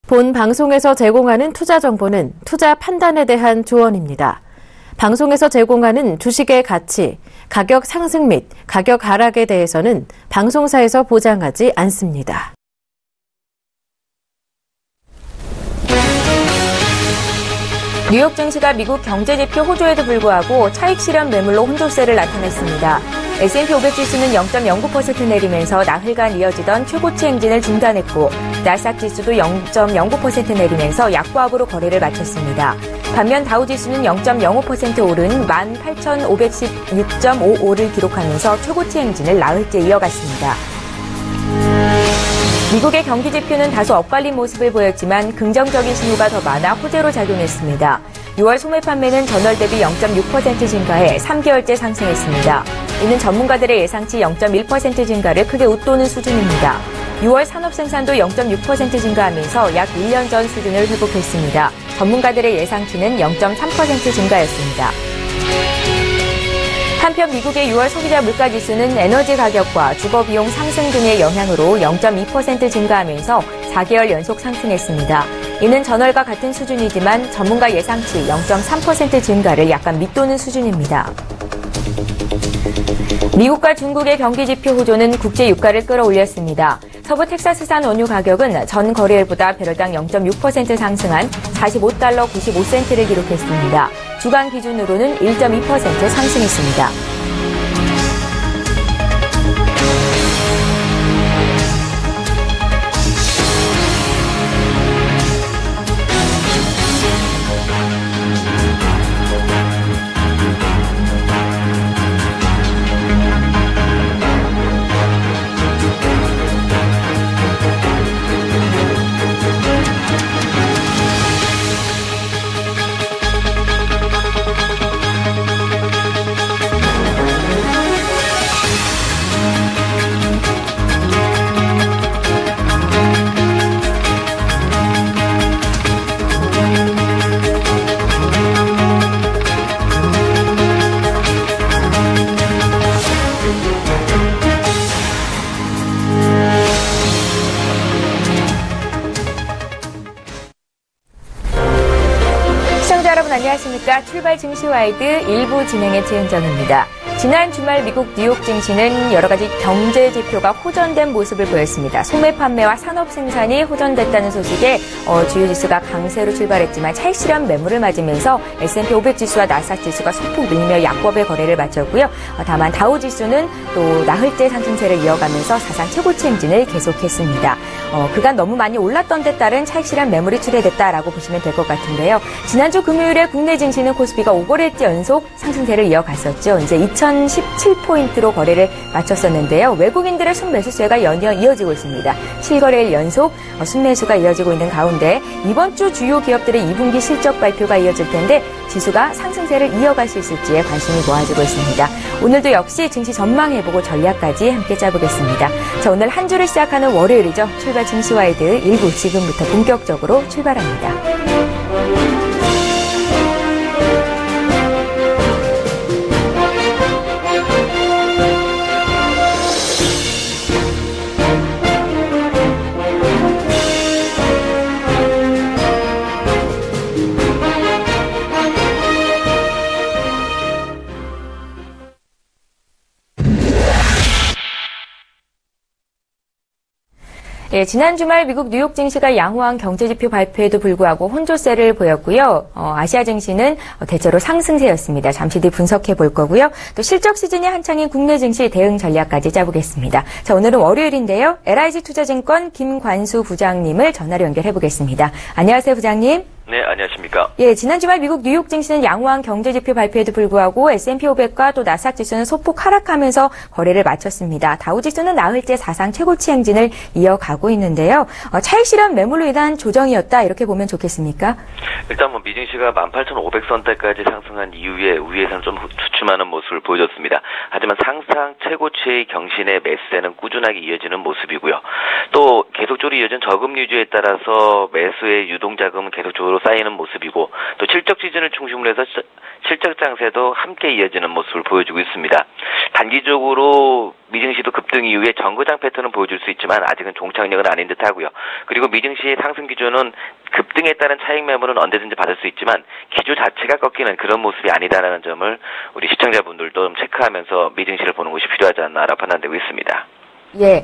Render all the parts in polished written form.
본 방송에서 제공하는 투자 정보는 투자 판단에 대한 조언입니다. 방송에서 제공하는 주식의 가치, 가격 상승 및 가격 하락에 대해서는 방송사에서 보장하지 않습니다. 뉴욕 증시가 미국 경제지표 호조에도 불구하고 차익 실현 매물로 혼조세를 나타냈습니다. S&P 500 지수는 0.09% 내리면서 나흘간 이어지던 최고치 행진을 중단했고 나스닥 지수도 0.09% 내리면서 약보합으로 거래를 마쳤습니다. 반면 다우 지수는 0.05% 오른 18,516.55를 기록하면서 최고치 행진을 나흘째 이어갔습니다. 미국의 경기 지표는 다소 엇갈린 모습을 보였지만 긍정적인 신호가 더 많아 호재로 작용했습니다. 6월 소매 판매는 전월 대비 0.6% 증가해 3개월째 상승했습니다. 이는 전문가들의 예상치 0.1% 증가를 크게 웃도는 수준입니다. 6월 산업 생산도 0.6% 증가하면서 약 1년 전 수준을 회복했습니다. 전문가들의 예상치는 0.3% 증가였습니다. 한편 미국의 6월 소비자 물가지수는 에너지 가격과 주거비용 상승 등의 영향으로 0.2% 증가하면서 4개월 연속 상승했습니다. 이는 전월과 같은 수준이지만 전문가 예상치 0.3% 증가를 약간 밑도는 수준입니다. 미국과 중국의 경기지표 호조는 국제 유가를 끌어올렸습니다. 서부 텍사스산 원유 가격은 전 거래일보다 배럴당 0.6% 상승한 45달러 95센트를 기록했습니다. 주간 기준으로는 1.2% 상승했습니다. 안녕하십니까. 출발 증시와이드 1부 진행의 최은정입니다. 지난 주말 미국 뉴욕 증시는 여러 가지 경제 지표가 호전된 모습을 보였습니다. 소매 판매와 산업 생산이 호전됐다는 소식에 주요 지수가 강세로 출발했지만 차익 실현 매물을 맞으면서 S&P 500 지수와 나스닥 지수가 소폭 밀며 약법의 거래를 마쳤고요. 다만 다우 지수는 또 나흘째 상승세를 이어가면서 사상 최고치 행진을 계속했습니다. 그간 너무 많이 올랐던 데 따른 차익 실현 매물이 출회됐다라고 보시면 될 것 같은데요. 지난주 금요일에 국내 증시는 코스피가 5거래일째 연속 상승세를 이어갔었죠. 이제 2017포인트로 거래를 마쳤었는데요. 외국인들의 순매수세가 연이어 이어지고 있습니다. 7거래일 연속 순매수가 이어지고 있는 가운데 이번 주 주요 기업들의 2분기 실적 발표가 이어질 텐데 지수가 상승세를 이어갈 수 있을지에 관심이 모아지고 있습니다. 오늘도 역시 증시 전망해보고 전략까지 함께 짜보겠습니다. 자, 오늘 한 주를 시작하는 월요일이죠. 출발 증시와이드 1부 지금부터 본격적으로 출발합니다. 지난 주말 미국 뉴욕 증시가 양호한 경제지표 발표에도 불구하고 혼조세를 보였고요. 아시아 증시는 대체로 상승세였습니다. 잠시 뒤 분석해 볼 거고요. 또 실적 시즌이 한창인 국내 증시 대응 전략까지 짜보겠습니다. 자, 오늘은 월요일인데요. LIG 투자증권 김관수 부장님을 전화로 연결해 보겠습니다. 안녕하세요, 부장님. 네, 안녕하십니까. 예, 지난 주말 미국 뉴욕 증시는 양호한 경제지표 발표에도 불구하고 S&P 500과 또 나스닥 지수는 소폭 하락하면서 거래를 마쳤습니다. 다우 지수는 나흘째 사상 최고치 행진을 이어가고 있는데요. 차익 실현 매물로 인한 조정이었다 이렇게 보면 좋겠습니까? 일단 미증시가 18,500선대까지 상승한 이후에 우위에서는 좀 주춤하는 모습을 보여줬습니다. 하지만 상상 최고치의 경신의 매수세는 꾸준하게 이어지는 모습이고요. 또 계속적으로 이어진 저금 유지에 따라서 매수의 유동자금은 계속적으로 지수로 쌓이는 모습이고 또 실적 지진을 중심으로 해서 실적 장세도 함께 이어지는 모습을 보여주고 있습니다. 단기적으로 미증시도 급등 이후에 정거장 패턴은 보여줄 수 있지만 아직은 종착역은 아닌 듯하고요. 그리고 미증시의 상승 기조는 급등에 따른 차익 매물은 언제든지 받을 수 있지만 기조 자체가 꺾이는 그런 모습이 아니다라는 점을 우리 시청자분들도 좀 체크하면서 미증시를 보는 것이 필요하지 않나라고 판단되고 있습니다. 예,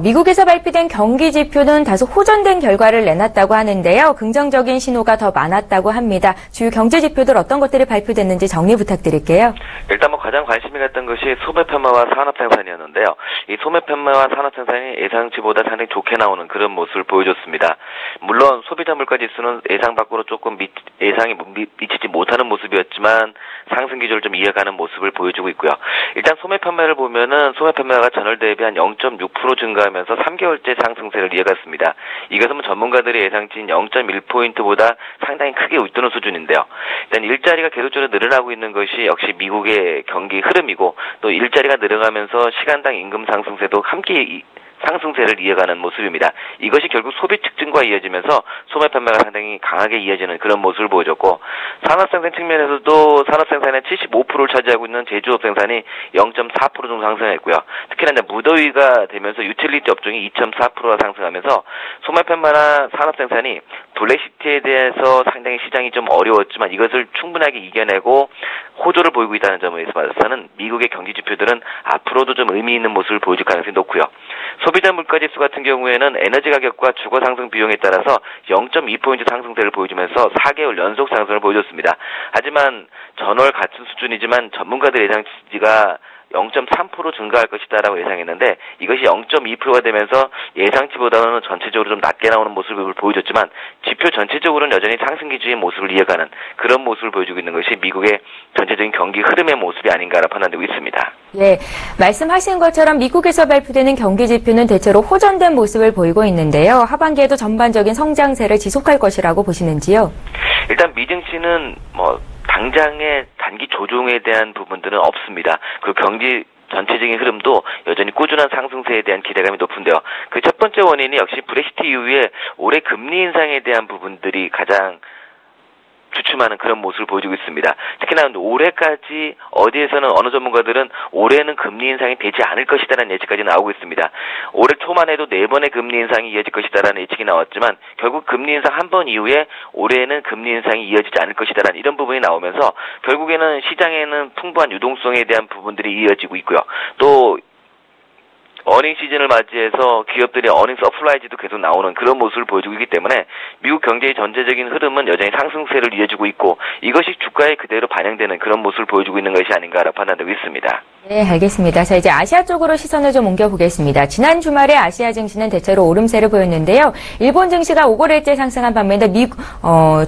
미국에서 발표된 경기 지표는 다소 호전된 결과를 내놨다고 하는데요. 긍정적인 신호가 더 많았다고 합니다. 주요 경제 지표들 어떤 것들이 발표됐는지 정리 부탁드릴게요. 일단 가장 관심이 갔던 것이 소매 판매와 산업 생산이었는데요. 이 소매 판매와 산업 생산이 예상치보다 상당히 좋게 나오는 그런 모습을 보여줬습니다. 물론 소비자 물가 지수는 예상 밖으로 조금 예상이 미치지 못하는 모습이었지만 상승 기조를 좀 이어가는 모습을 보여주고 있고요. 일단 소매 판매를 보면은 소매 판매가 전월 대비 한 0.6% 증가하면서 3개월째 상승세를 이어갔습니다. 이것은 전문가들의 예상치인 0.1포인트보다 상당히 크게 웃도는 수준인데요. 일단 일자리가 계속적으로 늘어나고 있는 것이 역시 미국의 경기 흐름이고 또 일자리가 늘어가면서 시간당 임금 상승세도 함께 상승세를 이어가는 모습입니다. 이것이 결국 소비 측증과 이어지면서 소매 판매가 상당히 강하게 이어지는 그런 모습을 보여줬고 산업생산 측면에서도 산업생산의 75%를 차지하고 있는 제조업 생산이 0.4% 정도 상승했고요. 특히나 이제 무더위가 되면서 유틸리티 업종이 2.4%가 상승하면서 소매 판매나 산업생산이 블랙시트에 대해서 상당히 시장이 좀 어려웠지만 이것을 충분하게 이겨내고 호조를 보이고 있다는 점에 있어서는 미국의 경기 지표들은 앞으로도 좀 의미 있는 모습을 보여줄 가능성이 높고요. 소비자 물가지수 같은 경우에는 에너지 가격과 주거 상승 비용에 따라서 0.2포인트 상승세를 보여주면서 4개월 연속 상승을 보여줬습니다. 하지만 전월 같은 수준이지만 전문가들 예상치가 0.3% 증가할 것이다라고 예상했는데 이것이 0.2%가 되면서 예상치보다는 전체적으로 좀 낮게 나오는 모습을 보여줬지만 지표 전체적으로는 여전히 상승 기조의 모습을 이어가는 그런 모습을 보여주고 있는 것이 미국의 전체적인 경기 흐름의 모습이 아닌가라 판단되고 있습니다. 예, 말씀하신 것처럼 미국에서 발표되는 경기 지표는 대체로 호전된 모습을 보이고 있는데요. 하반기에도 전반적인 성장세를 지속할 것이라고 보시는지요? 일단 미증시는 당장의 단기 조정에 대한 부분들은 없습니다. 그리고 경기 전체적인 흐름도 여전히 꾸준한 상승세에 대한 기대감이 높은데요. 그 첫 번째 원인이 역시 브렉시트 이후에 올해 금리 인상에 대한 부분들이 가장 주춤하는 그런 모습을 보여주고 있습니다. 특히나 올해까지 어디에서는 어느 전문가들은 올해는 금리 인상이 되지 않을 것이다라는 예측까지 나오고 있습니다. 올해 초만 해도 4번의 금리 인상이 이어질 것이다라는 예측이 나왔지만 결국 금리 인상 한 번 이후에 올해는 금리 인상이 이어지지 않을 것이다라는 이런 부분이 나오면서 결국에는 시장에는 풍부한 유동성에 대한 부분들이 이어지고 있고요. 또 어닝 시즌을 맞이해서 기업들의 어닝 서프라이즈도 계속 나오는 그런 모습을 보여주고 있기 때문에 미국 경제의 전체적인 흐름은 여전히 상승세를 이어주고 있고 이것이 주가에 그대로 반영되는 그런 모습을 보여주고 있는 것이 아닌가라고 판단되고 있습니다. 네, 알겠습니다. 자, 이제 아시아 쪽으로 시선을 좀 옮겨보겠습니다. 지난 주말에 아시아 증시는 대체로 오름세를 보였는데요. 일본 증시가 5거래일째 상승한 반면에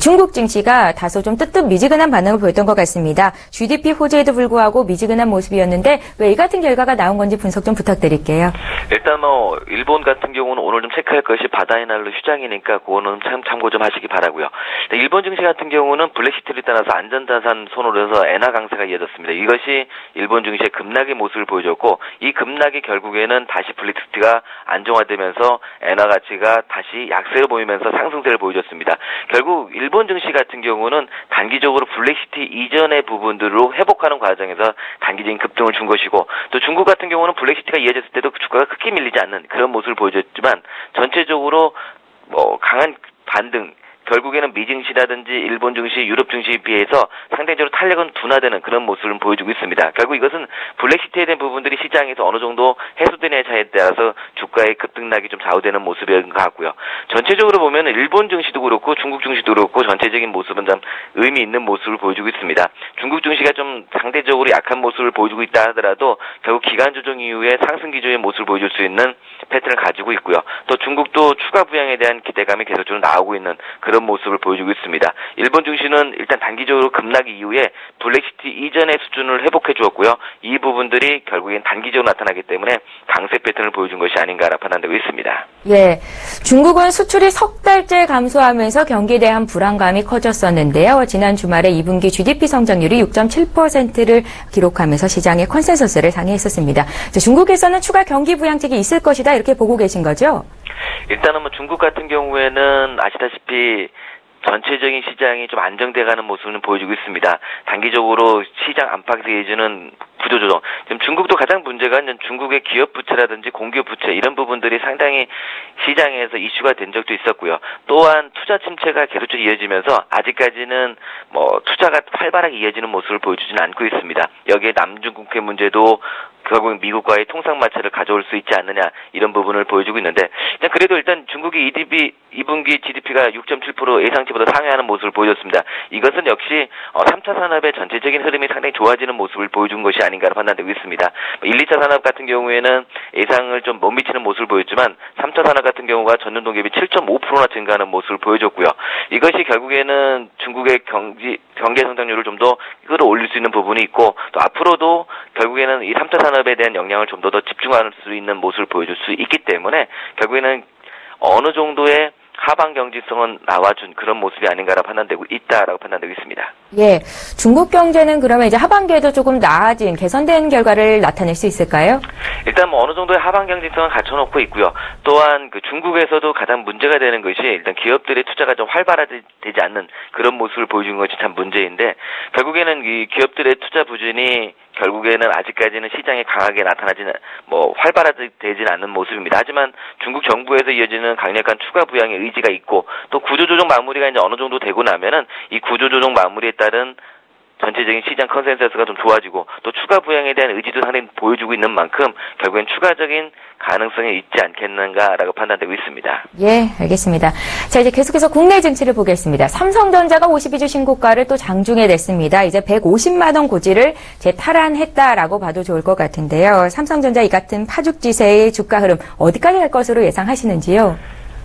중국 증시가 다소 좀 뜨뜻미지근한 반응을 보였던 것 같습니다. GDP 호재에도 불구하고 미지근한 모습이었는데 왜 이 같은 결과가 나온 건지 분석 좀 부탁드릴게요. 일단 일본 같은 경우는 오늘 좀 체크할 것이 바다의 날로 휴장이니까 그거는 참고 좀 하시기 바라고요. 일본 증시 같은 경우는 블랙시트를 따라서 안전자산 손으로 해서 엔화 강세가 이어졌습니다. 이것이 일본 증시의 급락의 모습을 보여줬고 이 급락이 결국에는 다시 블랙시트가 안정화되면서 엔화 가치가 다시 약세를 보이면서 상승세를 보여줬습니다. 결국 일본 증시 같은 경우는 단기적으로 블랙시트 이전의 부분들로 회복하는 과정에서 단기적인 급등을 준 것이고 또 중국 같은 경우는 블랙시트가 이어졌을 때도 주가가 크게 밀리지 않는 그런 모습을 보여줬지만 전체적으로 강한 반등 결국에는 미증시라든지 일본 증시, 유럽 증시에 비해서 상대적으로 탄력은 둔화되는 그런 모습을 보여주고 있습니다. 결국 이것은 블랙시트에 대한 부분들이 시장에서 어느 정도 해소되느냐에 차이에 따라서 주가의 급등락이 좀 좌우되는 모습인 것 같고요. 전체적으로 보면 일본 증시도 그렇고 중국 증시도 그렇고 전체적인 모습은 좀 의미 있는 모습을 보여주고 있습니다. 중국 증시가 좀 상대적으로 약한 모습을 보여주고 있다 하더라도 결국 기간 조정 이후에 상승 기조의 모습을 보여줄 수 있는 패턴을 가지고 있고요. 또 중국도 추가 부양에 대한 기대감이 계속적으로 나오고 있는 그런 모습을 보여주고 있습니다. 일본 증시는 일단 단기적으로 급락 이후에 블랙시트 이전의 수준을 회복해 주었고요. 이 부분들이 결국엔 단기적으로 나타나기 때문에 강세 패턴을 보여준 것이 아닌가라 판단되고 있습니다. 예, 중국은 수출이 석 달째 감소하면서 경기에 대한 불안감이 커졌었는데요. 지난 주말에 2분기 GDP 성장률이 6.7%를 기록하면서 시장의 컨센서스를 상회했었습니다. 중국에서는 추가 경기 부양책이 있을 것이다 이렇게 보고 계신 거죠? 일단은 중국 같은 경우에는 아시다시피 전체적인 시장이 좀 안정돼가는 모습을 보여주고 있습니다. 단기적으로 시장 안팎에서 이어지는 구조조정. 지금 중국도 가장 문제가 중국의 기업 부채라든지 공기업 부채 이런 부분들이 상당히 시장에서 이슈가 된 적도 있었고요. 또한 투자 침체가 계속적으로 이어지면서 아직까지는 투자가 활발하게 이어지는 모습을 보여주지는 않고 있습니다. 여기에 남중국해 문제도 결국 미국과의 통상마찰을 가져올 수 있지 않느냐 이런 부분을 보여주고 있는데 그래도 일단 중국이 2분기 GDP가 6.7% 예상치보다 상회하는 모습을 보여줬습니다. 이것은 역시 3차 산업의 전체적인 흐름이 상당히 좋아지는 모습을 보여준 것이 아닌가 판단되고 있습니다. 1, 2차 산업 같은 경우에는 예상을 좀 못 미치는 모습을 보였지만 3차 산업 같은 경우가 전년 동기비 7.5%나 증가하는 모습을 보여줬고요. 이것이 결국에는 중국의 경제 성장률을 좀 더 끌어올릴 수 있는 부분이 있고 또 앞으로도 결국에는 이 3차 산업에 대한 영향을 좀 더 집중할 수 있는 모습을 보여줄 수 있기 때문에 결국에는 어느 정도의 하방 경직성은 나와준 그런 모습이 아닌가라고 판단되고 있다라고 판단되고 있습니다. 예, 중국 경제는 그러면 이제 하반기에도 조금 나아진 개선된 결과를 나타낼 수 있을까요? 일단 어느 정도의 하방 경직성은 갖춰놓고 있고요. 또한 중국에서도 가장 문제가 되는 것이 일단 기업들의 투자가 좀 활발화되지 않는 그런 모습을 보여주는 것이 참 문제인데 결국에는 이 기업들의 투자 부진이 결국에는 아직까지는 시장에 강하게 나타나지는 활발화되지는 않는 모습입니다. 하지만 중국 정부에서 이어지는 강력한 추가 부양의 의지가 있고 또 구조조정 마무리가 이제 어느 정도 되고 나면은 이 구조조정 마무리에 따른 전체적인 시장 컨센서스가 좀 좋아지고 또 추가 부양에 대한 의지도 상당히 보여주고 있는 만큼 결국엔 추가적인 가능성이 있지 않겠는가라고 판단되고 있습니다. 예, 알겠습니다. 자, 이제 계속해서 국내 증시를 보겠습니다. 삼성전자가 52주 신고가를 또 장중에 냈습니다. 이제 150만 원 고지를 재탈환했다라고 봐도 좋을 것 같은데요. 삼성전자 이 같은 파죽지세의 주가 흐름 어디까지 갈 것으로 예상하시는지요?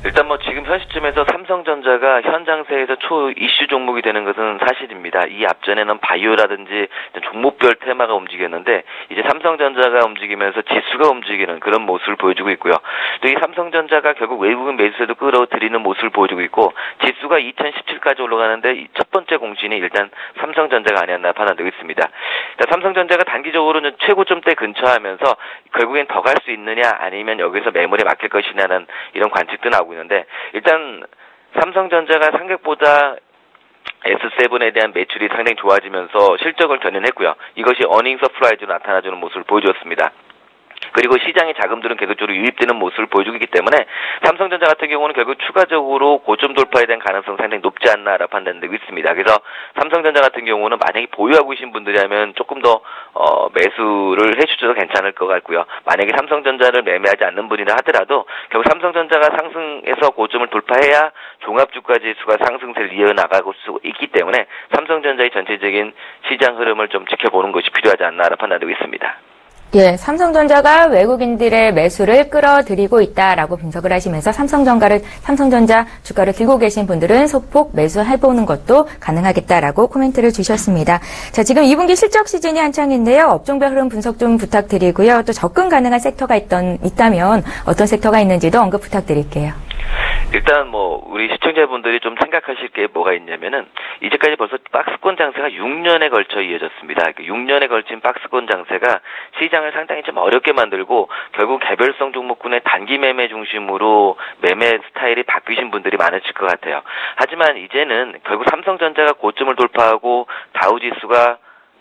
일단 지금 현 시점에서 삼성전자가 현 장세에서 초 이슈 종목이 되는 것은 사실입니다. 이 앞전에는 바이오라든지 종목별 테마가 움직였는데 이제 삼성전자가 움직이면서 지수가 움직이는 그런 모습을 보여주고 있고요. 또 이 삼성전자가 결국 외국인 매수세도 끌어들이는 모습을 보여주고 있고 지수가 2017까지 올라가는데 첫 번째 공신이 일단 삼성전자가 아니었나 판단되고 있습니다. 삼성전자가 단기적으로는 최고점대 근처하면서 결국엔 더 갈 수 있느냐 아니면 여기서 매물에 맡길 것이냐는 이런 관측도 나오고 있는데 일단 삼성전자가 상격보다 S7에 대한 매출이 상당히 좋아지면서 실적을 견인했고요. 이것이 어닝 서프라이즈로 나타나주는 모습을 보여주었습니다. 그리고 시장의 자금들은 계속적으로 유입되는 모습을 보여주고 있기 때문에 삼성전자 같은 경우는 결국 추가적으로 고점 돌파에 대한 가능성이 상당히 높지 않나라고 판단되고 있습니다. 그래서 삼성전자 같은 경우는 만약에 보유하고 계신 분들이라면 조금 더 매수를 해주셔도 괜찮을 것 같고요. 만약에 삼성전자를 매매하지 않는 분이라 하더라도 결국 삼성전자가 상승해서 고점을 돌파해야 종합주가지수가 상승세를 이어나가고 있기 때문에 삼성전자의 전체적인 시장 흐름을 좀 지켜보는 것이 필요하지 않나라고 판단되고 있습니다. 예, 삼성전자가 외국인들의 매수를 끌어들이고 있다라고 분석을 하시면서 삼성전자 주가를 들고 계신 분들은 소폭 매수해보는 것도 가능하겠다라고 코멘트를 주셨습니다. 자, 지금 2분기 실적 시즌이 한창인데요. 업종별 흐름 분석 좀 부탁드리고요. 또 접근 가능한 섹터가 있다면 어떤 섹터가 있는지도 언급 부탁드릴게요. 일단 우리 시청자분들이 좀 생각하실 게 뭐가 있냐면은 이제까지 벌써 박스권 장세가 6년에 걸쳐 이어졌습니다. 6년에 걸친 박스권 장세가 시장을 상당히 좀 어렵게 만들고 결국 개별성 종목군의 단기 매매 중심으로 매매 스타일이 바뀌신 분들이 많으실 것 같아요. 하지만 이제는 결국 삼성전자가 고점을 돌파하고 다우지수가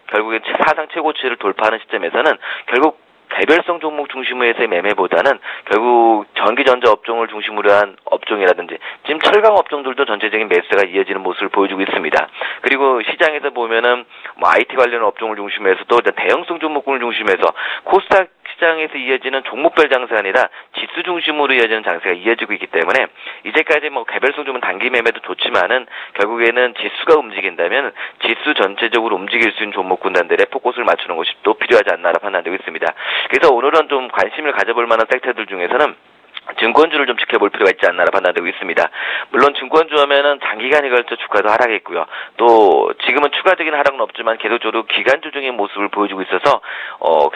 결국에 사상 최고치를 돌파하는 시점에서는 결국 개별성 종목 중심으로의 매매보다는 결국 전기전자 업종을 중심으로 한 업종이라든지 지금 철강 업종들도 전체적인 매수가 이어지는 모습을 보여주고 있습니다. 그리고 시장에서 보면은 IT 관련 업종을 중심해서 또 대형성 종목군을 중심해서 코스닥 시장에서 이어지는 종목별 장세가 아니라 지수 중심으로 이어지는 장세가 이어지고 있기 때문에 이제까지 개별성 종목 단기 매매도 좋지만은 결국에는 지수가 움직인다면 지수 전체적으로 움직일 수 있는 종목군단들의 포커스를 맞추는 것이 또 필요하지 않나라 판단되고 있습니다. 그래서 오늘은 좀 관심을 가져볼 만한 섹터들 중에서는 증권주를 좀 지켜볼 필요가 있지 않나 판단되고 있습니다. 물론 증권주 하면은 장기간에 걸쳐 주가도 하락했고요. 또 지금은 추가적인 하락은 없지만 계속적으로 기간 조정의 모습을 보여주고 있어서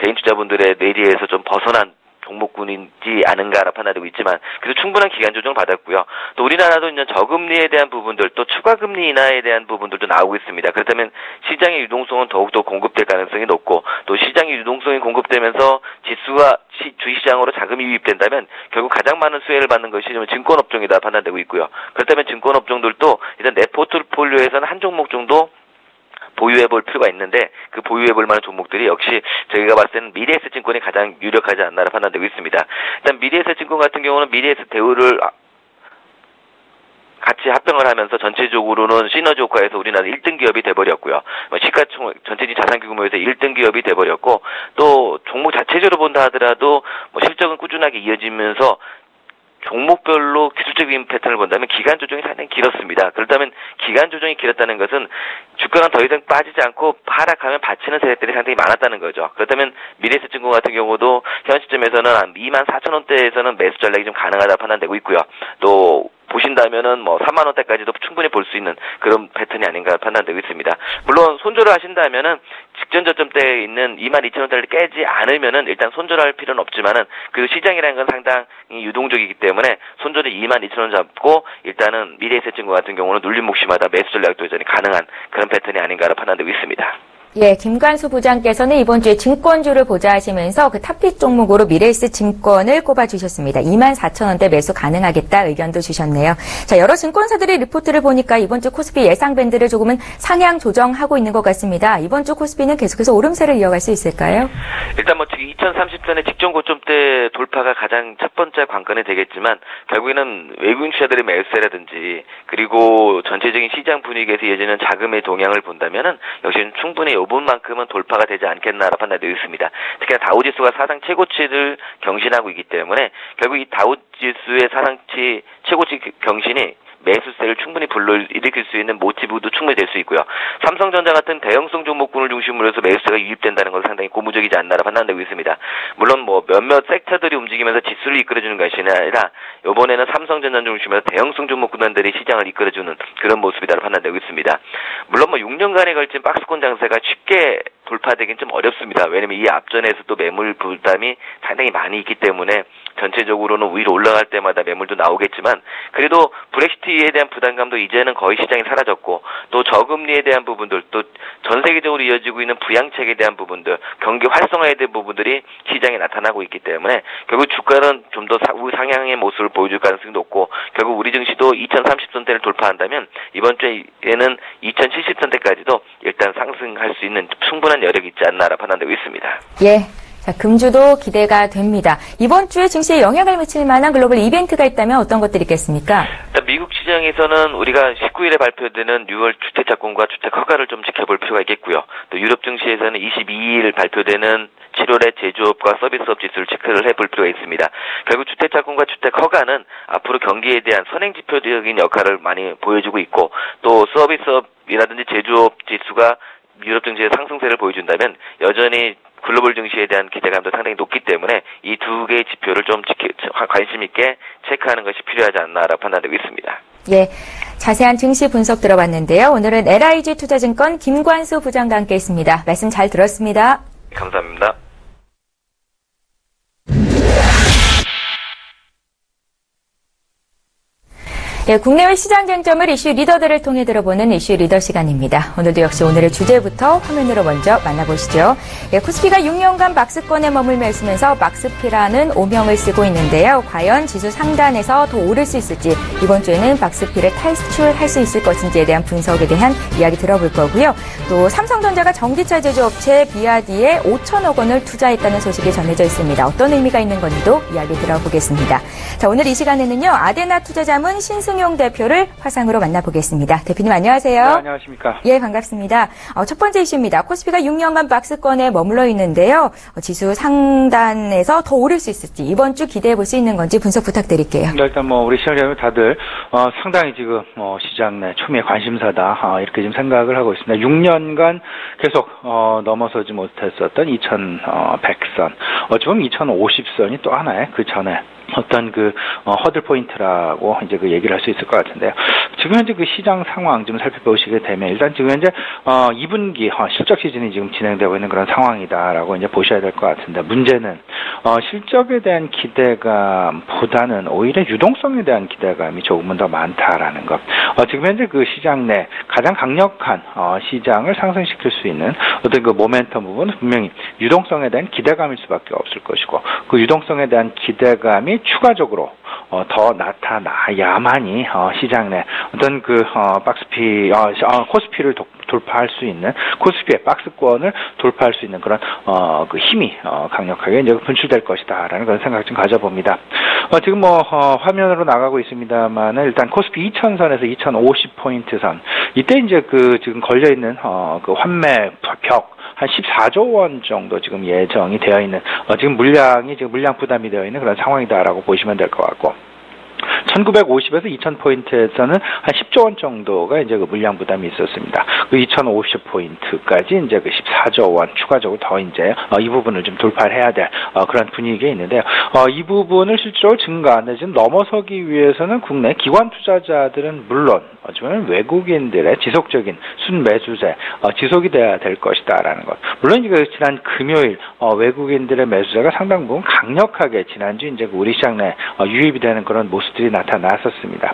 개인 투자분들의 내리에서 좀 벗어난 종목군이지 않은가라 판단되고 있지만 그래서 충분한 기간 조정을 받았고요. 또 우리나라도 이제 저금리에 대한 부분들 또 추가금리 인하에 대한 부분들도 나오고 있습니다. 그렇다면 시장의 유동성은 더욱더 공급될 가능성이 높고 또 시장의 유동성이 공급되면서 지수가 주식시장으로 자금이 유입된다면 결국 가장 많은 수혜를 받는 것이 증권업종이다 판단되고 있고요. 그렇다면 증권업종들도 일단 내 포트폴리오에서는 한 종목 정도 보유해볼 필요가 있는데 그 보유해볼 만한 종목들이 역시 저희가 봤을 때는 미래에셋증권이 가장 유력하지 않나라 판단되고 있습니다. 일단 미래에셋증권 같은 경우는 미래에셋대우를 같이 합병을 하면서 전체적으로는 시너지 효과에서 우리나라 1등 기업이 돼버렸고요. 시가총 전체지 자산 규모에서 1등 기업이 돼버렸고 또 종목 자체적으로 본다 하더라도 실적은 꾸준하게 이어지면서 종목별로 기술적인 패턴을 본다면 기간 조정이 상당히 길었습니다. 그렇다면 기간 조정이 길었다는 것은 주가가 더 이상 빠지지 않고 하락하면 받치는 세력들이 상당히 많았다는 거죠. 그렇다면 미래에셋증권 같은 경우도 현 시점에서는 한 24,000원대에서는 매수 전략이 좀 가능하다 판단되고 있고요. 또 보신다면은 3만 원대까지도 충분히 볼 수 있는 그런 패턴이 아닌가 판단되고 있습니다. 물론 손절을 하신다면은 직전 저점대에 있는 22,000원대를 깨지 않으면은 일단 손절할 필요는 없지만은 그 시장이라는 건 상당히 유동적이기 때문에 손절을 22,000원 잡고 일단은 미래에셋증권 같은 경우는 눌림목시마다 매수 전략 도전이 가능한 그런 패턴이 아닌가로 판단되고 있습니다. 예, 김관수 부장께서는 이번 주에 증권주를 보자 하시면서 그 탑픽 종목으로 미래에셋증권을 꼽아주셨습니다. 24,000원대 매수 가능하겠다 의견도 주셨네요. 자, 여러 증권사들의 리포트를 보니까 이번 주 코스피 예상 밴드를 조금은 상향 조정하고 있는 것 같습니다. 이번 주 코스피는 계속해서 오름세를 이어갈 수 있을까요? 일단 2030선의 직전 고점대 돌파가 가장 첫 번째 관건이 되겠지만 결국에는 외국인 투자들의 매수세라든지 그리고 전체적인 시장 분위기에서 이어지는 자금의 동향을 본다면은 역시 충분히 부분만큼은 돌파가 되지 않겠나라 판단되고 있습니다. 특히 다우지수가 사상 최고치를 경신하고 있기 때문에 결국 이 다우지수의 사상치 최고치 경신이 매수세를 충분히 불러일으킬 수 있는 모티브도 충분히 될 수 있고요. 삼성전자 같은 대형성 종목군을 중심으로 해서 매수세가 유입된다는 것은 상당히 고무적이지 않나라 판단되고 있습니다. 물론 몇몇 섹터들이 움직이면서 지수를 이끌어주는 것이 아니라 이번에는 삼성전자 중심으로 대형성 종목군들이 시장을 이끌어주는 그런 모습이다라고 판단되고 있습니다. 물론 6년간에 걸친 박스권 장세가 쉽게 돌파되긴 좀 어렵습니다. 왜냐면 이 앞전에서도 매물 부담이 상당히 많이 있기 때문에 전체적으로는 위로 올라갈 때마다 매물도 나오겠지만 그래도 브렉시트에 대한 부담감도 이제는 거의 시장이 사라졌고 또 저금리에 대한 부분들 또 전 세계적으로 이어지고 있는 부양책에 대한 부분들 경기 활성화에 대한 부분들이 시장에 나타나고 있기 때문에 결국 주가는 좀 더 상향의 모습을 보여줄 가능성이 높고 결국 우리 증시도 2030선대를 돌파한다면 이번 주에는 2070선대까지도 일단 상승할 수 있는 충분한 여력이 있지 않나라 판단되고 있습니다. 예. 자, 금주도 기대가 됩니다. 이번 주에 증시에 영향을 미칠 만한 글로벌 이벤트가 있다면 어떤 것들이 있겠습니까? 미국 시장에서는 우리가 19일에 발표되는 6월 주택자금과 주택허가를 좀 지켜볼 필요가 있겠고요. 또 유럽 증시에서는 22일 발표되는 7월의 제조업과 서비스업 지수를 체크를 해볼 필요가 있습니다. 결국 주택자금과 주택허가는 앞으로 경기에 대한 선행지표적인 역할을 많이 보여주고 있고 또 서비스업이라든지 제조업 지수가 유럽 증시의 상승세를 보여준다면 여전히 글로벌 증시에 대한 기대감도 상당히 높기 때문에 이 두 개의 지표를 좀 관심 있게 체크하는 것이 필요하지 않나라고 판단되고 있습니다. 예, 자세한 증시 분석 들어봤는데요. 오늘은 LIG 투자증권 김관수 부장과 함께했습니다. 말씀 잘 들었습니다. 감사합니다. 예, 국내외 시장 쟁점을 이슈 리더들을 통해 들어보는 이슈 리더 시간입니다. 오늘도 역시 오늘의 주제부터 화면으로 먼저 만나보시죠. 예, 코스피가 6년간 박스권에 머물며 있으면서 박스피라는 오명을 쓰고 있는데요. 과연 지수 상단에서 더 오를 수 있을지 이번 주에는 박스피를 탈출할 수 있을 것인지에 대한 분석에 대한 이야기 들어볼 거고요. 또 삼성전자가 전기차 제조업체 비아디에 5천억 원을 투자했다는 소식이 전해져 있습니다. 어떤 의미가 있는 건지도 이야기 들어보겠습니다. 자, 오늘 이 시간에는요. 아데나 투자자문 신승용 대표를 화상으로 만나보겠습니다. 대표님 안녕하세요. 네, 안녕하십니까. 예, 반갑습니다. 첫 번째 이슈입니다. 코스피가 6년간 박스권에 머물러 있는데요. 지수 상단에서 더 오를 수 있을지 이번 주 기대해 볼 수 있는 건지 분석 부탁드릴게요. 일단 우리 시청자분 다들 상당히 지금 시장 내 초미의 관심사다 이렇게 지금 생각을 하고 있습니다. 6년간 계속 넘어서지 못했었던 2100선, 어찌 보면 2050선이 또 하나의 그 전에 어떤 허들 포인트라고 이제 그 얘기를 할 수 있을 것 같은데요. 지금 현재 그 시장 상황 좀 살펴보시게 되면 일단 지금 현재 2분기 실적 시즌이 지금 진행되고 있는 그런 상황이다라고 이제 보셔야 될 것 같은데 문제는 실적에 대한 기대감보다는 오히려 유동성에 대한 기대감이 조금은 더 많다라는 것. 지금 현재 그 시장 내 가장 강력한 시장을 상승시킬 수 있는 어떤 그 모멘텀 부분은 분명히 유동성에 대한 기대감일 수밖에 없을 것이고 그 유동성에 대한 기대감이 추가적으로 더 나타나야만이 시장 내 어떤 그 코스피를 돌파할 수 있는 코스피의 박스권을 돌파할 수 있는 그런 그 힘이 강력하게 이제 분출될 것이다라는 그런 생각 좀 가져봅니다. 지금 화면으로 나가고 있습니다만은 일단 코스피 2000선에서 2050포인트 선 이때 이제 그 지금 걸려 있는 그 환매 벽 한 14조 원 정도 지금 예정이 되어 있는 지금 물량 부담이 되어 있는 그런 상황이다라고 보시면 될 것 같고 1950에서 2000포인트에서는 한 10조 원 정도가 이제 그 물량 부담이 있었습니다. 그 2050포인트까지 이제 그 14조 원 추가적으로 더 이제 이 부분을 좀 돌파를 해야 될 그런 분위기에 있는데요. 이 부분을 실제로 증가 내지는 넘어서기 위해서는 국내 기관 투자자들은 물론 하지만 외국인들의 지속적인 순매수세 지속이 돼야 될 것이다라는 것. 물론 이제 지난 금요일 외국인들의 매수세가 상당 부분 강력하게 지난주 이제 우리 시장 내 유입이 되는 그런 모습들이 나타났었습니다.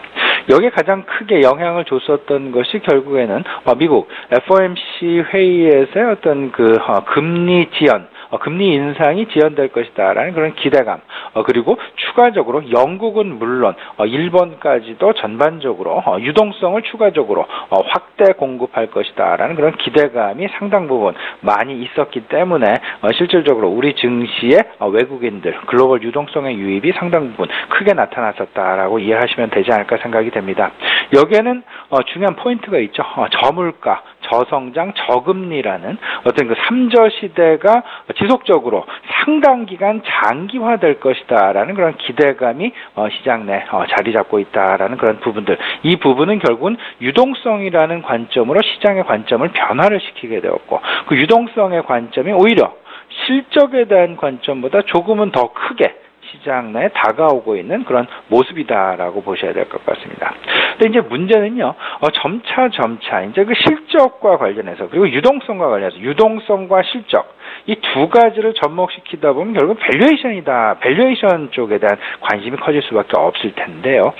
여기에 가장 크게 영향을 줬었던 것이 결국에는 미국 FOMC 회의에서의 어떤 그 금리 지연 금리 인상이 지연될 것이다라는 그런 기대감 그리고 추가적으로 영국은 물론 일본까지도 전반적으로 유동성을 추가적으로 확대 공급할 것이다라는 그런 기대감이 상당 부분 많이 있었기 때문에 실질적으로 우리 증시의 외국인들 글로벌 유동성의 유입이 상당 부분 크게 나타났었다라고 이해하시면 되지 않을까 생각이 됩니다. 여기에는 중요한 포인트가 있죠. 저물가, 저성장, 저금리라는 어떤 그 3저 시대가 지속적으로 상당 기간 장기화될 것이다라는 그런 기대감이 시장 내 자리 잡고 있다라는 그런 부분들. 이 부분은 결국은 유동성이라는 관점으로 시장의 관점을 변화를 시키게 되었고 그 유동성의 관점이 오히려 실적에 대한 관점보다 조금은 더 크게 시장 내에 다가오고 있는 그런 모습이다라고 보셔야 될 것 같습니다. 근데 이제 문제는요, 점차 이제 그 실적과 관련해서 그리고 유동성과 관련해서 유동성과 실적 이 두 가지를 접목시키다 보면 결국 밸류에이션이다. 밸류에이션 쪽에 대한 관심이 커질 수밖에 없을 텐데요.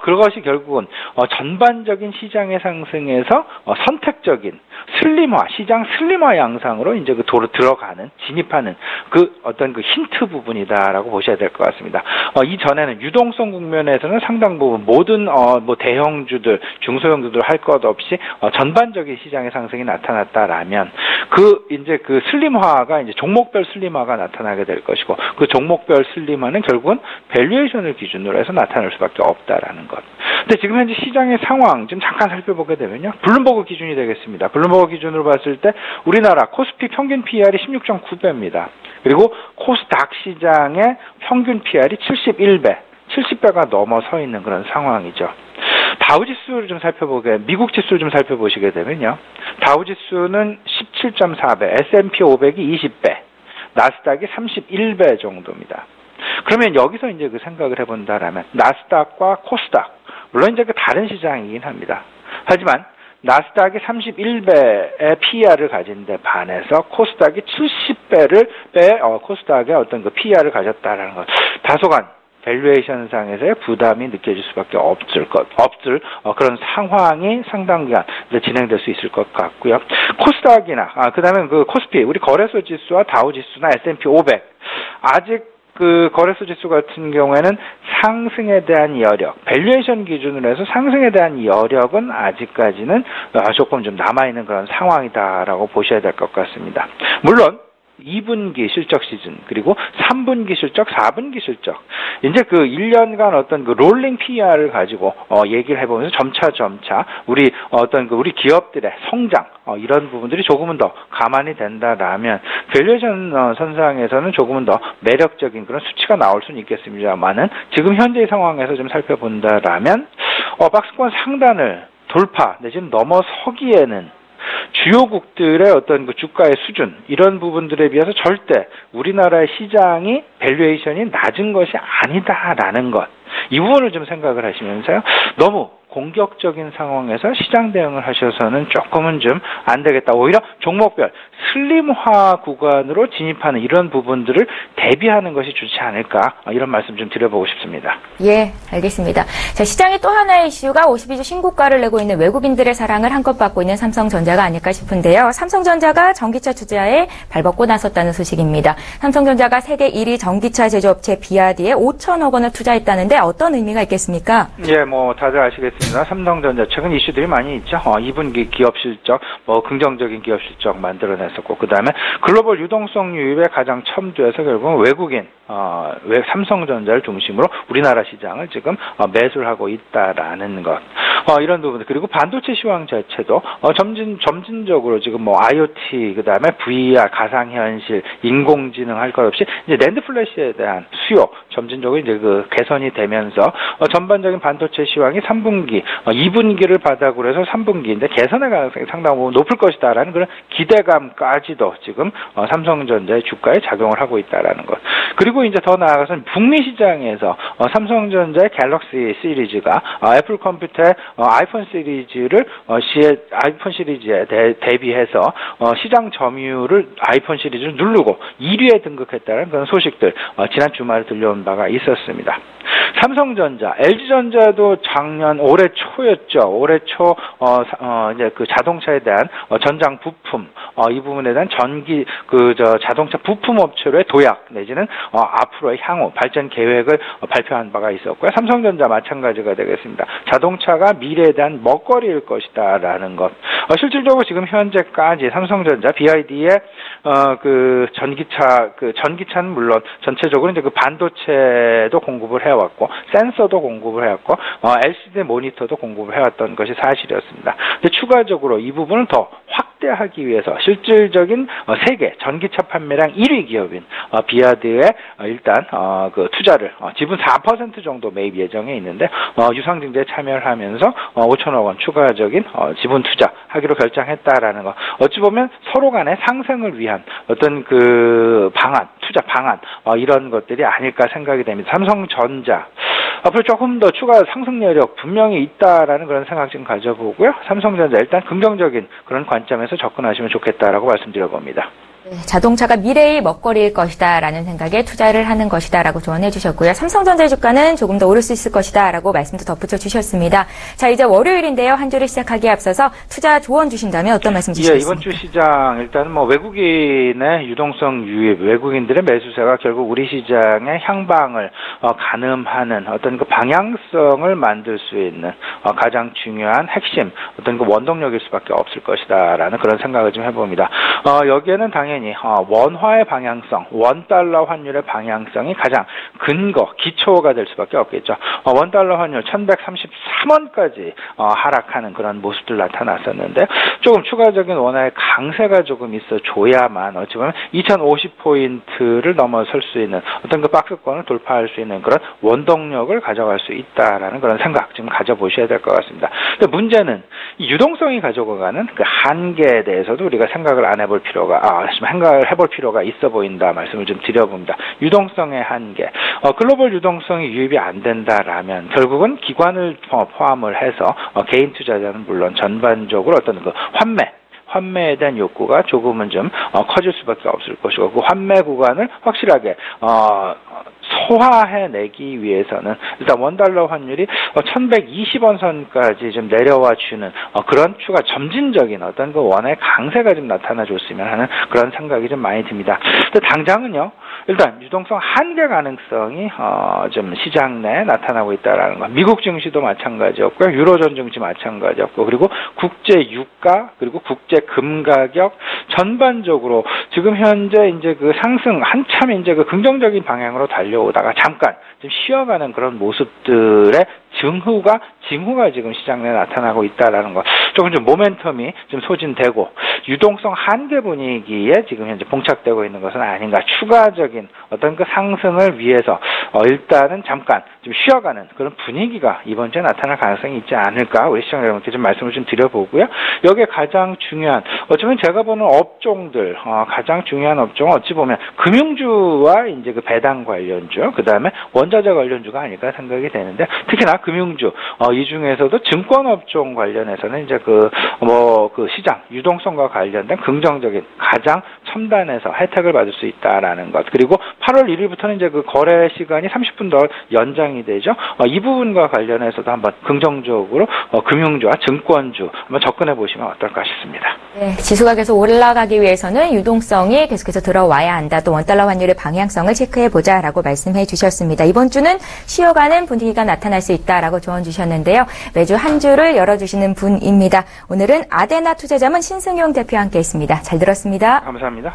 그것이 결국은 전반적인 시장의 상승에서 선택적인 슬림화, 시장 슬림화 양상으로 이제 그 도로 들어가는, 진입하는 그 어떤 그 힌트 부분이다라고 보셔야 될 것 같습니다. 이전에는 유동성 국면에서는 상당 부분 모든 뭐 대형주들, 중소형주들 할 것 없이 전반적인 시장의 상승이 나타났다라면 그 이제 그 슬림화가 이제 종목별 슬림화가 나타나게 될 것이고 그 종목별 슬림화는 결국은 밸류에이션을 기준으로 해서 나타날 수밖에 없다라는 것. 근데 지금 현재 시장의 상황 좀 잠깐 살펴보게 되면요. 블룸버그 기준이 되겠습니다. 블룸버그 기준으로 봤을 때 우리나라 코스피 평균 PR이 16.9배입니다. 그리고 코스닥 시장의 평균 PR이 71배, 70배가 넘어서 있는 그런 상황이죠. 다우지수를 좀 미국 지수를 좀 살펴보시게 되면요. 다우지수는 17.4배, S&P 500이 20배, 나스닥이 31배 정도입니다. 그러면 여기서 이제 그 생각을 해본다라면 나스닥과 코스닥, 물론 이제 그 다른 시장이긴 합니다. 하지만 나스닥이 31배의 PER을 가진 데 반해서 코스닥이 70배를 코스닥의 어떤 그 PER을 가졌다라는 것. 다소간 밸류에이션 상에서의 부담이 느껴질 수밖에 없을 그런 상황이 상당 기간 진행될 수 있을 것 같고요. 코스닥이나 그다음에 그 코스피 우리 거래소 지수와 다우 지수나 S&P 500 아직 그 거래소 지수 같은 경우에는 상승에 대한 여력, 밸류에이션 기준으로 해서 상승에 대한 여력은 아직까지는 조금 좀 남아있는 그런 상황이다라고 보셔야 될 것 같습니다. 물론 2분기 실적 시즌 그리고 3분기 실적, 4분기 실적 이제 그 1년간 어떤 그 롤링 PER를 가지고 얘기를 해보면서 점차 우리 어떤 그 우리 기업들의 성장 이런 부분들이 조금은 더 감안이 된다라면 밸류에이션 선상에서는 조금은 더 매력적인 그런 수치가 나올 수는 있겠습니다만은 지금 현재의 상황에서 좀 살펴본다라면 박스권 상단을 돌파 내지는 넘어서기에는 주요국들의 어떤 그 주가의 수준 이런 부분들에 비해서 절대 우리나라의 시장이 밸류에이션이 낮은 것이 아니다라는 것. 이 부분을 좀 생각을 하시면서요. 너무 공격적인 상황에서 시장 대응을 하셔서는 조금은 좀 안 되겠다. 오히려 종목별 슬림화 구간으로 진입하는 이런 부분들을 대비하는 것이 좋지 않을까 이런 말씀 좀 드려보고 싶습니다. 예, 알겠습니다. 자, 시장의 또 하나의 이슈가 52주 신고가를 내고 있는 외국인들의 사랑을 한껏 받고 있는 삼성전자가 아닐까 싶은데요. 삼성전자가 전기차 투자에 발벗고 나섰다는 소식입니다. 삼성전자가 세계 1위 전기차 제조업체 비아디에 5천억 원을 투자했다는데 어떤 의미가 있겠습니까? 예, 뭐 다들 아시겠습니다. 삼성전자 최근 이슈들이 많이 있죠. 2분기 기업 실적, 긍정적인 기업 실적 만들어냈었고, 그 다음에 글로벌 유동성 유입에 가장 첨두해서 결국은 외국인 삼성전자를 중심으로 우리나라 시장을 지금 매수를 하고 있다라는 것. 이런 부분들. 그리고 반도체 시황 자체도 점진적으로 지금 IoT, 그 다음에 VR, 가상현실, 인공지능 할 것 없이 이제 낸드 플래시에 대한 수요 점진적으로 이제 개선이 되면서 전반적인 반도체 시황이 3분기, 2분기를 바닥으로 해서 3분기인데 개선의 가능성이 상당히 높을 것이다라는 그런 기대감까지도 지금 삼성전자의 주가에 작용을 하고 있다라는 것. 그리고 이제 더 나아가서는 북미 시장에서 삼성전자의 갤럭시 시리즈가 애플 컴퓨터의 아이폰 시리즈를 아이폰 시리즈에 대비해서 시장 점유율을 아이폰 시리즈를 누르고 1위에 등극했다는 그런 소식들 지난 주말에 들려온 바가 있었습니다. 삼성전자, LG전자도 올해 초였죠. 올해 초 이제 그 자동차에 대한 전장 부품 이 부분에 대한 자동차 부품 업체로의 도약 내지는 앞으로의 향후 발전 계획을 발표한 바가 있었고요. 삼성전자 마찬가지가 되겠습니다. 자동차가 미래에 대한 먹거리일 것이다라는 것. 실질적으로 지금 현재까지 삼성전자 BYD의 전기차는 물론 전체적으로 이제 그 반도체도 공급을 해왔고 센서도 공급을 해왔고 LCD 모니터도 공급을 해왔던 것이 사실이었습니다. 근데 추가적으로 이 부분을 더 확대하기 위해서 실질적인 세계 전기차 판매량 1위 기업인 비아드에 일단 투자를 지분 4% 정도 매입 예정에 있는데 유상증자에 참여를 하면서 5천억 원 추가적인 지분 투자하기로 결정했다라는 거. 어찌 보면 서로 간의 상승을 위한 어떤 투자 방안 이런 것들이 아닐까 생각이 됩니다. 삼성전자 앞으로 조금 더 추가 상승 여력 분명히 있다라는 그런 생각 좀 가져보고요. 삼성전자 일단 긍정적인 그런 관점에서 접근하시면 좋겠다라고 말씀드려봅니다. 자동차가 미래의 먹거리일 것이다라는 생각에 투자를 하는 것이다라고 조언해 주셨고요. 삼성전자의 주가는 조금 더 오를 수 있을 것이다라고 말씀도 덧붙여 주셨습니다. 자, 이제 월요일인데요. 한 주를 시작하기에 앞서서 투자 조언 주신다면 어떤 말씀 주시겠습니까? 이번 주 시장 일단은 외국인의 유동성 유입, 외국인들의 매수세가 결국 우리 시장의 향방을 가늠하는 어떤 그 방향성을 만들 수 있는 가장 중요한 핵심 어떤 그 원동력일 수밖에 없을 것이다라는 그런 생각을 좀 해봅니다. 여기에는 당연히 원화의 방향성, 원달러 환율의 방향성이 가장 기초가 될 수밖에 없겠죠. 원달러 환율 1133원까지 하락하는 그런 모습들 나타났었는데 조금 추가적인 원화의 강세가 조금 있어줘야만 어찌 보면 2050포인트를 넘어설 수 있는 어떤 그 박스권을 돌파할 수 있는 그런 원동력을 가져갈 수 있다라는 그런 생각 지금 가져보셔야 될 것 같습니다. 근데 문제는 이 유동성이 가져가는 그 한계에 대해서도 우리가 생각을 해볼 필요가 있어 보인다 말씀을 좀 드려봅니다. 유동성의 한계. 글로벌 유동성이 유입이 안 된다라면 결국은 기관을 포함을 해서 개인 투자자는 물론 전반적으로 어떤 그 환매에 대한 욕구가 조금은 좀 커질 수밖에 없을 것이고 그 환매 구간을 확실하게 소화해내기 위해서는 일단 원달러 환율이 1120원 선까지 좀 내려와 주는 그런 점진적인 어떤 그 원의 강세가 좀 나타나줬으면 하는 그런 생각이 좀 많이 듭니다. 근데 당장은요. 일단 유동성 한계 가능성이 좀 시장 내에 나타나고 있다라는 것. 미국 증시도 마찬가지였고요. 유로존 증시 마찬가지였고 그리고 국제 유가 그리고 국제 금 가격 전반적으로 지금 현재 이제 그 상승 한참 이제 그 긍정적인 방향으로 달려오다가 잠깐 좀 쉬어가는 그런 모습들의 징후가 지금 시장 내에 나타나고 있다라는 것. 조금 좀 모멘텀이 좀 소진되고 유동성 한계 분위기에 지금 현재 봉착되고 있는 것은 아닌가. 추가적인 어떤 그 상승을 위해서 일단은 잠깐 좀 쉬어가는 그런 분위기가 이번 주에 나타날 가능성이 있지 않을까 우리 시청자 여러분께 좀 말씀을 좀 드려보고요. 여기에 가장 중요한 어쩌면 제가 보는 업종들 가장 중요한 업종은 어찌 보면 금융주와 이제 그 배당 관련주, 그 다음에 원자재 관련주가 아닐까 생각이 되는데 특히나 금융주 이 중에서도 증권업종 관련해서는 이제 그 시장 유동성과 관련된 긍정적인 가장 첨단에서 혜택을 받을 수 있다라는 것. 그리고 8월 1일부터는 이제 그 거래 시간이 30분 더 연장이 되죠. 이 부분과 관련해서도 한번 긍정적으로 금융주와 증권주 한번 접근해 보시면 어떨까 싶습니다. 네, 지수가 계속 올라가기 위해서는 유동성이 계속해서 들어와야 한다. 또 원달러 환율의 방향성을 체크해보자라고 말씀해 주셨습니다. 이번 주는 쉬어가는 분위기가 나타날 수 있다라고 조언 주셨는데요. 매주 한 주를 열어주시는 분입니다. 오늘은 아데나 투자자문 신승용 대표와 함께했습니다. 잘 들었습니다. 감사합니다.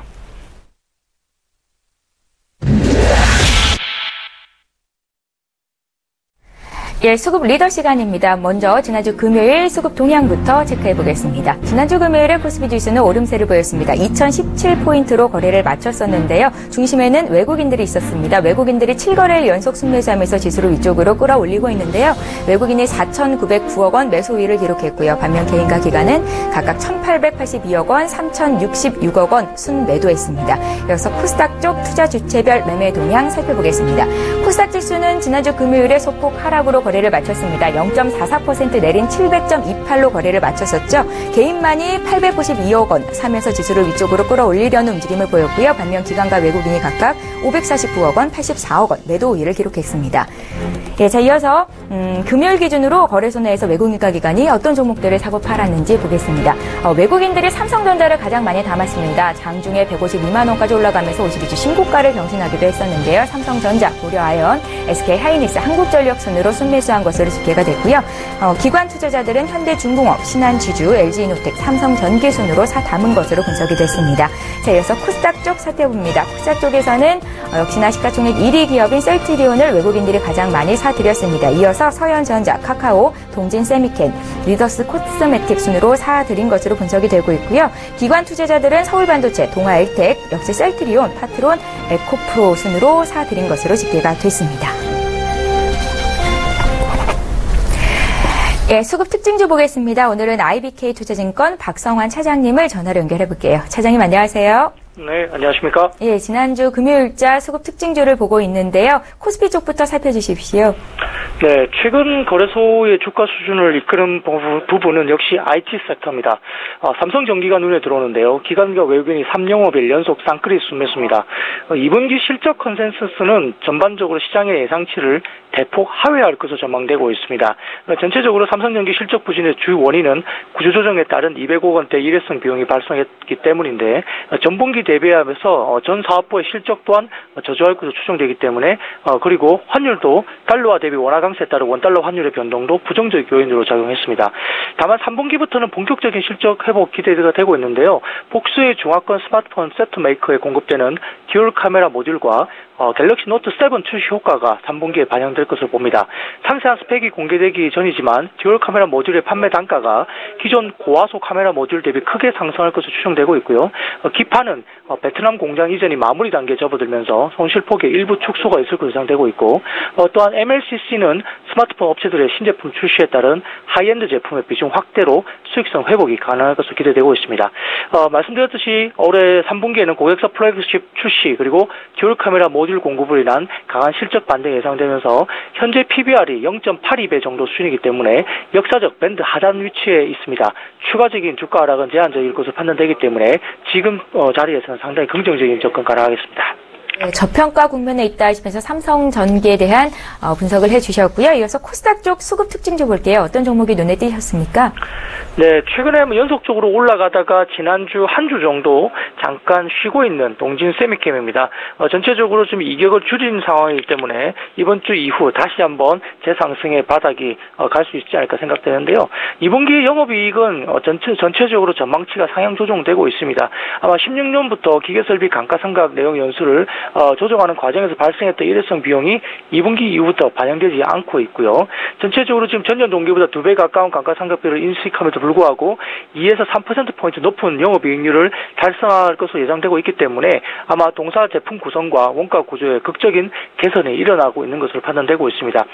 예, 수급 리더 시간입니다. 먼저 지난주 금요일 수급 동향부터 체크해 보겠습니다. 지난주 금요일에 코스피 지수는 오름세를 보였습니다. 2017포인트로 거래를 마쳤었는데요. 중심에는 외국인들이 있었습니다. 외국인들이 7거래일 연속 순매수하면서 지수를 위쪽으로 끌어올리고 있는데요. 외국인이 4,909억 원 매수 우위를 기록했고요. 반면 개인과 기관은 각각 1,882억 원, 3,066억 원 순매도했습니다. 이어서 코스닥 쪽 투자 주체별 매매 동향 살펴보겠습니다. 코스닥 지수는 지난주 금요일에 소폭 하락으로 거래를 마쳤습니다. 0.44% 내린 700.28로 거래를 마쳤었죠. 개인만이 892억 원 사면서 지수를 위쪽으로 끌어올리려는 움직임을 보였고요. 반면 기관과 외국인이 각각 549억 원, 84억 원 매도 우위를 기록했습니다. 예, 자 이어서 금요일 기준으로 거래소 내에서 외국인과 기관이 어떤 종목들을 사고 팔았는지 보겠습니다. 외국인들이 삼성전자를 가장 많이 담았습니다. 장중에 152만 원까지 올라가면서 52주 신고가를 경신하기도 했었는데요. 삼성전자, 고려아연, SK하이닉스, 한국전력 순으로 순매수한 것으로 집계가 됐고요. 기관 투자자들은 현대중공업, 신한지주, LG이노텍, 삼성전기 순으로 사 담은 것으로 분석이 됐습니다. 자, 이어서 코스닥 쪽 살펴봅니다. 코스닥 쪽에서는 역시나 시가총액 1위 기업인 셀트리온을 외국인들이 가장 많이 사들였습니다. 이어서 서현전자, 카카오, 동진세미켄, 리더스 코스메틱 순으로 사들인 것으로 분석이 되고 있고요. 기관 투자자들은 서울반도체, 동아엘텍, 역시 셀트리온, 파트론, 에코프로 순으로 사들인 것으로 집계가 됐습니다. 예, 수급 특징주 보겠습니다. 오늘은 IBK 투자증권 박성환 차장님을 전화로 연결해 볼게요. 차장님 안녕하세요. 네, 안녕하십니까? 예, 지난주 금요일자 수급 특징주를 보고 있는데요. 코스피 쪽부터 살펴주십시오. 네, 최근 거래소의 주가 수준을 이끄는 부분은 역시 IT 섹터입니다. 삼성전기가 눈에 들어오는데요. 기관과 외국인이 3영업일 연속 쌍끌이 순매수입니다. 2분기 실적 컨센서스는 전반적으로 시장의 예상치를 대폭 하회할 것으로 전망되고 있습니다. 전체적으로 삼성전기 실적 부진의 주 원인은 구조조정에 따른 200억 원대 일회성 비용이 발생했기 때문인데 전분기 대비하면서 전 사업부의 실적 또한 저조할 것으로 추정되기 때문에 그리고 환율도 달러화 대비 원화 강세에 따른 원달러 환율의 변동도 부정적 요인으로 작용했습니다. 다만 3분기부터는 본격적인 실적 회복 기대가 되고 있는데요. 복수의 중화권 스마트폰 세트 메이커에 공급되는 듀얼 카메라 모듈과 갤럭시 노트 7 출시 효과가 3분기에 반영될 것으로 봅니다. 상세한 스펙이 공개되기 전이지만 듀얼 카메라 모듈의 판매 단가가 기존 고화소 카메라 모듈 대비 크게 상승할 것으로 추정되고 있고요. 기판은 베트남 공장 이전이 마무리 단계에 접어들면서 손실폭의 일부 축소가 있을 것으로 예상되고 있고 또한 MLCC는 스마트폰 업체들의 신제품 출시에 따른 하이엔드 제품의 비중 확대로 수익성 회복이 가능할 것으로 기대되고 있습니다. 말씀드렸듯이 올해 3분기에는 고객사 플래그십 출시 그리고 듀얼 카메라 모듈 공급으로 인한 강한 실적 반등이 예상되면서 현재 PBR이 0.82배 정도 수준이기 때문에 역사적 밴드 하단 위치에 있습니다. 추가적인 주가 하락은 제한적일 것으로 판단되기 때문에 지금 자리에서는 상당히 긍정적인 접근 가능하겠습니다. 네, 저평가 국면에 있다 하시면서 삼성전기에 대한 분석을 해주셨고요. 이어서 코스닥 쪽 수급 특징 볼게요. 어떤 종목이 눈에 띄셨습니까? 네, 최근에 연속적으로 올라가다가 지난주 한 주 정도 잠깐 쉬고 있는 동진세미캠입니다. 전체적으로 좀 이격을 줄인 상황이기 때문에 이번 주 이후 다시 한번 재상승의 바닥이 갈 수 있지 않을까 생각되는데요. 2분기 영업이익은 전체적으로 전망치가 상향 조정되고 있습니다. 아마 16년부터 기계설비 감가상각 내용 연수를 조정하는 과정에서 발생했던 일회성 비용이 2분기 이후부터 반영되지 않고 있고요. 전체적으로 지금 전년 동기보다 2배 가까운 감가상각비를 인식함에도 불구하고 2에서 3%포인트 높은 영업이익률을 달성할 것으로 예상되고 있기 때문에 아마 동사 제품 구성과 원가 구조의 극적인 개선이 일어나고 있는 것으로 판단되고 있습니다.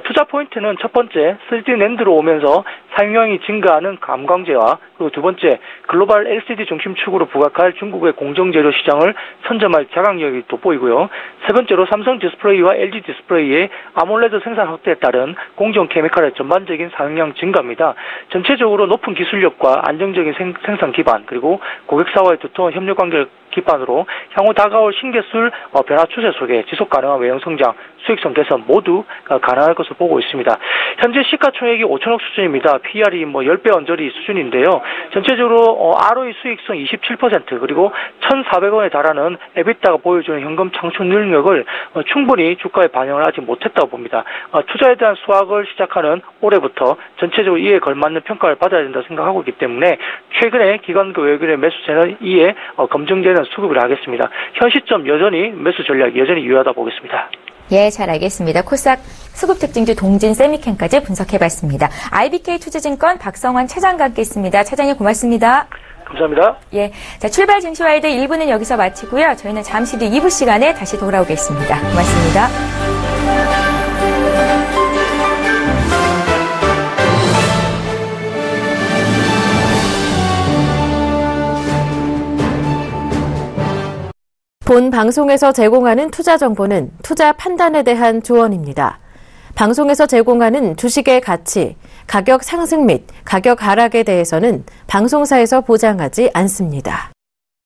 투자 포인트는 첫 번째 3D 낸드로 오면서 사용량이 증가하는 감광재와 그리고 두 번째 글로벌 LCD 중심축으로 부각할 중국의 공정재료 시장을 선점할 자각력이 돋보이고요. 세 번째로 삼성 디스플레이와 LG 디스플레이의 아몰레드 생산 확대에 따른 공정 케미칼의 전반적인 사용량 증가입니다. 전체적으로 높은 기술력과 안정적인 생산 기반 그리고 고객사와의 두터운 협력 관계를 기반으로 향후 다가올 신기술 변화 추세 속에 지속 가능한 외형 성장, 수익성 개선 모두 가능할 것으로 보고 있습니다. 현재 시가총액이 5천억 수준입니다. PR이 10배 언저리 수준인데요. 전체적으로 ROE 수익성 27% 그리고 1,400원에 달하는 EBITDA가 보여주는 현금 창출 능력을 충분히 주가에 반영을 하지 못했다고 봅니다. 투자에 대한 수확을 시작하는 올해부터 전체적으로 이에 걸맞는 평가를 받아야 된다고 생각하고 있기 때문에 최근에 기관과 외국인의 매수세는 이에 검증되는 수급을 하겠습니다. 현 시점 여전히 매수 전략이 여전히 유효하다 보겠습니다. 예, 잘 알겠습니다. 코스닥 수급 특징주 동진 세미캠까지 분석해봤습니다. IBK 투자증권 박성환 차장과 함께했습니다. 차장님 고맙습니다. 감사합니다. 예, 자 출발 증시와이드 1부는 여기서 마치고요. 저희는 잠시 뒤 2부 시간에 다시 돌아오겠습니다. 고맙습니다. 본 방송에서 제공하는 투자 정보는 투자 판단에 대한 조언입니다. 방송에서 제공하는 주식의 가치, 가격 상승 및 가격 하락에 대해서는 방송사에서 보장하지 않습니다.